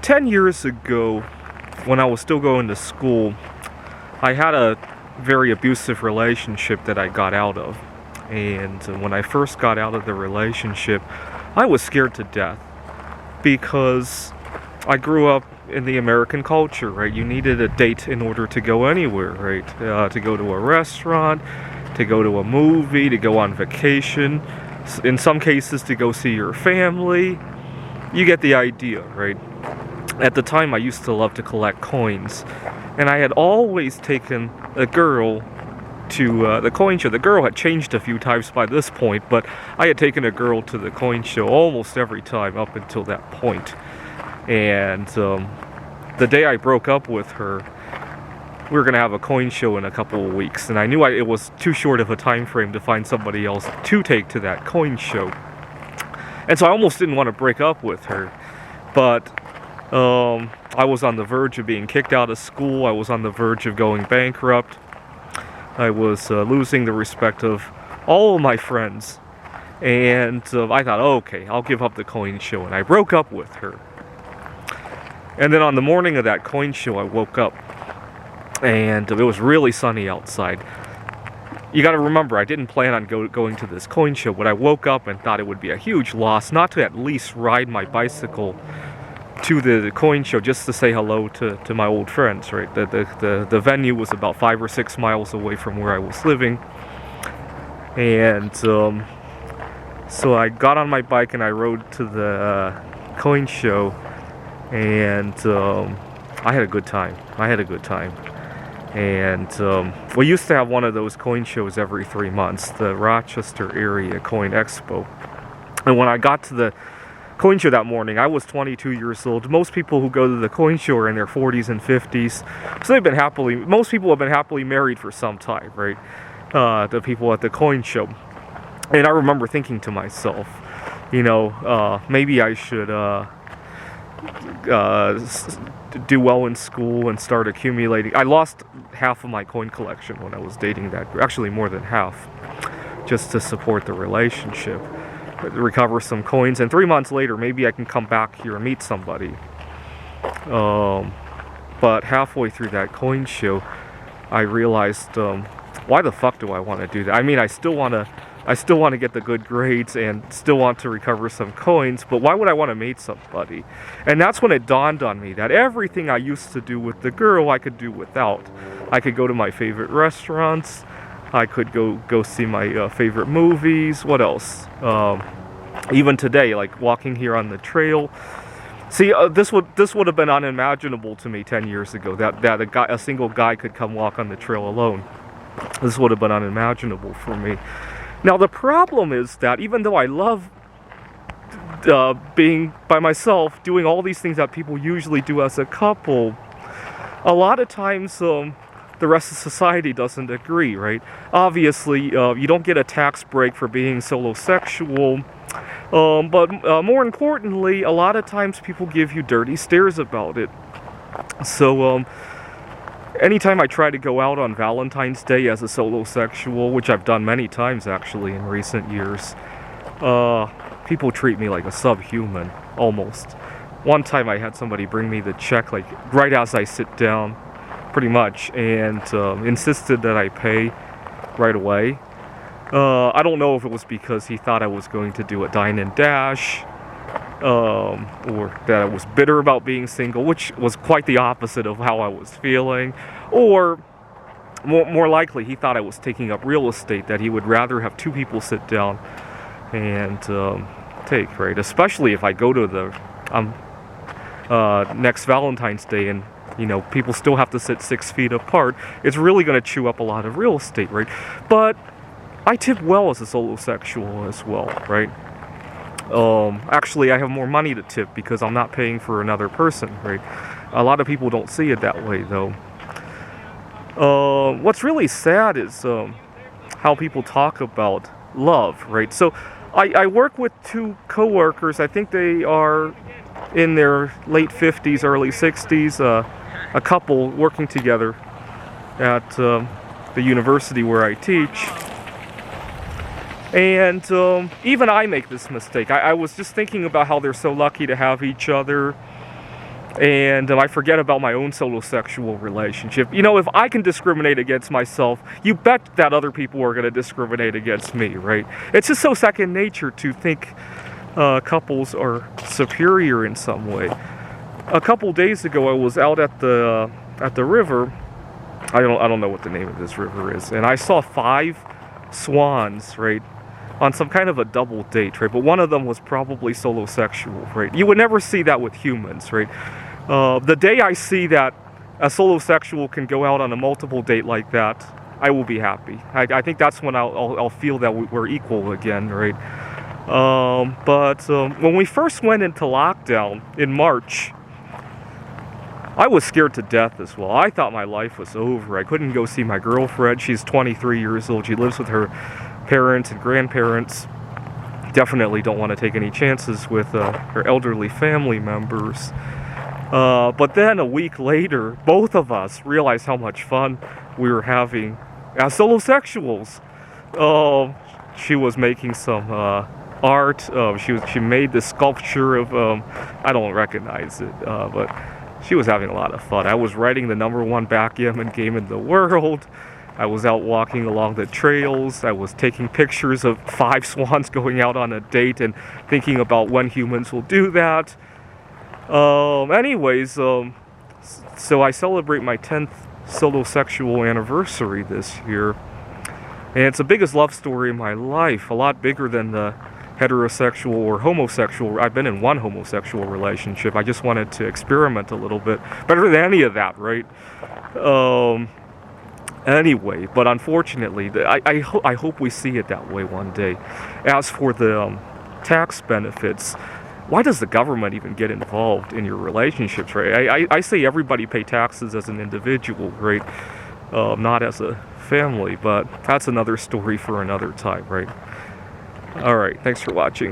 10 years ago, when I was still going to school, I had a very abusive relationship that I got out of. And when I first got out of the relationship, I was scared to death because I grew up in the American culture, right? You needed a date in order to go anywhere, right? To go to a restaurant, to go to a movie, to go on vacation, in some cases to go see your family. You get the idea, right? At the time, I used to love to collect coins, and I had always taken a girl to the coin show. The girl had changed a few times by this point, but I had taken a girl to the coin show almost every time up until that point. And the day I broke up with her, we were going to have a coin show in a couple of weeks, and I knew it was too short of a time frame to find somebody else to take to that coin show. And so I almost didn't want to break up with her, but I was on the verge of being kicked out of school. I was on the verge of going bankrupt. I was losing the respect of all of my friends. And I thought, oh, okay, I'll give up the coin show. And I broke up with her. And then on the morning of that coin show, I woke up. And it was really sunny outside. You got to remember, I didn't plan on going to this coin show, but I woke up and thought it would be a huge loss not to at least ride my bicycle to the coin show just to say hello to my old friends, right? The venue was about 5 or 6 miles away from where I was living. And so I got on my bike and I rode to the coin show, and I had a good time. And we used to have one of those coin shows every 3 months, the Rochester Area Coin Expo. And when I got to the coin show that morning, I was 22 years old. Most people who go to the coin show are in their 40s and 50s. So most people have been happily married for some time, right? The people at the coin show. And I remember thinking to myself, maybe I should do well in school and start accumulating. I lost half of my coin collection when I was dating that girl. Actually, more than half, just to support the relationship. Recover some coins, and 3 months later, maybe I can come back here and meet somebody. But halfway through that coin show, I realized, why the fuck do I want to do that? I mean, I still want to get the good grades and still want to recover some coins, but why would I want to meet somebody? And that's when it dawned on me that everything I used to do with the girl, I could do without. I could go to my favorite restaurants. I could go see my favorite movies. What else? Even today, like walking here on the trail. See, this would have been unimaginable to me 10 years ago, that a single guy could come walk on the trail alone. This would have been unimaginable for me. Now, the problem is that even though I love being by myself, doing all these things that people usually do as a couple, a lot of times the rest of society doesn't agree, right? Obviously, you don't get a tax break for being solosexual, but more importantly, a lot of times people give you dirty stares about it. So, anytime I try to go out on Valentine's Day as a solosexual, which I've done many times actually in recent years, people treat me like a subhuman, almost. One time I had somebody bring me the check like right as I sit down, pretty much, and insisted that I pay right away. I don't know if it was because he thought I was going to do a dine and dash, or that I was bitter about being single, which was quite the opposite of how I was feeling, or more likely he thought I was taking up real estate, that he would rather have 2 people sit down and take, right? Especially if I go to the next Valentine's Day and people still have to sit 6 feet apart. It's really going to chew up a lot of real estate, right? But I tip well as a solosexual as well, right? Actually, I have more money to tip because I'm not paying for another person, right? A lot of people don't see it that way, though. What's really sad is how people talk about love, right? So I work with 2 coworkers. I think they are in their late 50s, early 60s, a couple working together at the university where I teach. And even I make this mistake. I was just thinking about how they're so lucky to have each other. and I forget about my own solo-sexual relationship. You know, if I can discriminate against myself, you bet that other people are going to discriminate against me, right? It's just so second nature to think couples are superior in some way. A couple days ago, I was out at the river. I don't know what the name of this river is, and I saw 5 swans, right, on some kind of a double date, right? But one of them was probably solo-sexual, right? You would never see that with humans, right? The day I see that a solo-sexual can go out on a multiple date like that, I will be happy. I think that's when I'll feel that we're equal again, right? But when we first went into lockdown in March, I was scared to death as well. I thought my life was over. I couldn't go see my girlfriend. She's 23 years old. She lives with her parents and grandparents. Definitely don't want to take any chances with her elderly family members. But then a week later, both of us realized how much fun we were having as solo-sexuals. She was making some art. She made this sculpture of I don't recognize it, but she was having a lot of fun. I was writing the #1 backgammon game in the world. I was out walking along the trails. I was taking pictures of 5 swans going out on a date and thinking about when humans will do that. Anyways, so I celebrate my 10th solo-sexual anniversary this year. And it's the biggest love story in my life, a lot bigger than the heterosexual or homosexual. I've been in 1 homosexual relationship. I just wanted to experiment a little bit. Better than any of that, right? Anyway, but unfortunately, I hope we see it that way one day. As for the tax benefits, why does the government even get involved in your relationships, right? I say everybody pay taxes as an individual, right? Not as a family, but that's another story for another time, right? All right, thanks for watching.